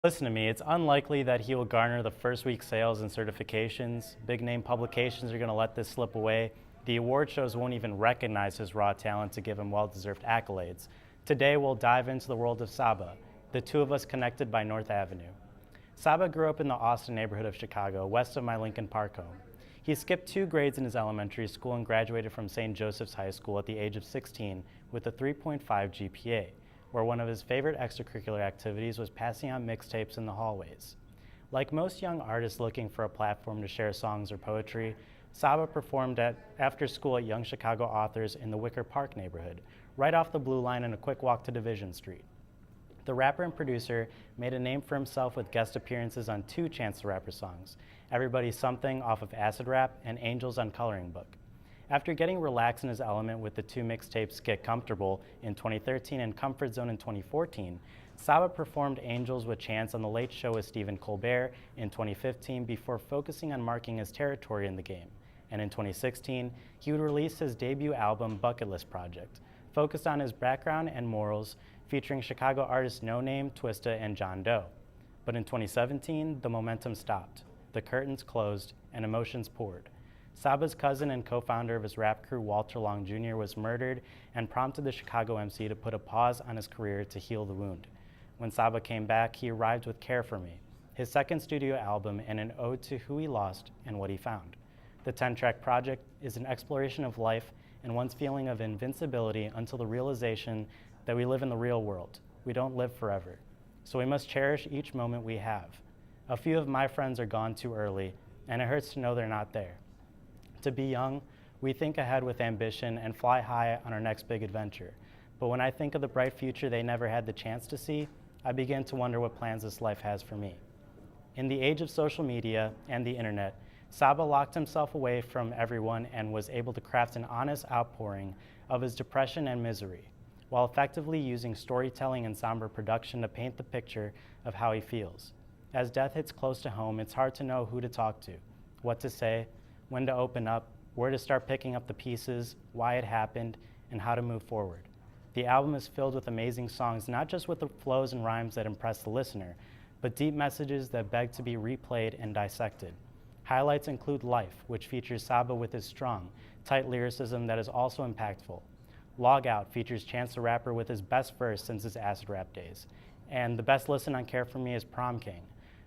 Listen to me, it's unlikely that he will garner the first week sales and certifications. Big name publications are going to let this slip away. The award shows won't even recognize his raw talent to give him well-deserved accolades. Today we'll dive into the world of Saba, the two of us connected by North Avenue. Saba grew up in the Austin neighborhood of Chicago, west of my Lincoln Park home. He skipped 2 grades in his elementary school and graduated from St. Joseph's High School at the age of 16 with a 3.5 GPA. Where one of his favorite extracurricular activities was passing out mixtapes in the hallways. Like most young artists looking for a platform to share songs or poetry, Saba performed after school at Young Chicago Authors in the Wicker Park neighborhood, right off the Blue Line and a quick walk to Division Street. The rapper and producer made a name for himself with guest appearances on 2 Chance the Rapper songs, Everybody's Something off of Acid Rap and Angels on Coloring Book. After getting relaxed in his element with the 2 mixtapes Get Comfortable in 2013 and Comfort Zone in 2014, Saba performed Angels with Chance on The Late Show with Stephen Colbert in 2015 before focusing on marking his territory in the game. And in 2016, he would release his debut album Bucket List Project, focused on his background and morals, featuring Chicago artists No Name, Twista, and John Doe. But in 2017, the momentum stopped, the curtains closed, and emotions poured. Saba's cousin and co-founder of his rap crew, Walter Long Jr., was murdered and prompted the Chicago MC to put a pause on his career to heal the wound. When Saba came back, he arrived with Care For Me, his second studio album and an ode to who he lost and what he found. The 10-track project is an exploration of life and one's feeling of invincibility until the realization that we live in the real world. We don't live forever, so we must cherish each moment we have. A few of my friends are gone too early, and it hurts to know they're not there. To be young, we think ahead with ambition and fly high on our next big adventure. But when I think of the bright future they never had the chance to see, I begin to wonder what plans this life has for me. In the age of social media and the internet, Saba locked himself away from everyone and was able to craft an honest outpouring of his depression and misery, while effectively using storytelling and somber production to paint the picture of how he feels. As death hits close to home, it's hard to know who to talk to, what to say, when to open up, where to start picking up the pieces, why it happened, and how to move forward. The album is filled with amazing songs, not just with the flows and rhymes that impress the listener, but deep messages that beg to be replayed and dissected. Highlights include Life, which features Saba with his strong, tight lyricism that is also impactful. Log Out features Chance the Rapper with his best verse since his acid rap days. And the best listen on Care For Me is Prom King.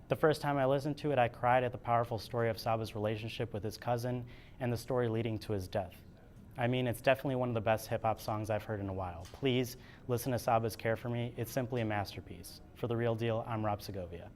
The first time I listened to it, I cried at the powerful story of Saba's relationship with his cousin and the story leading to his death. I mean, it's definitely one of the best hip-hop songs I've heard in a while. Please listen to Saba's Care For Me. It's simply a masterpiece. For The Real Deal, I'm Rob Segovia.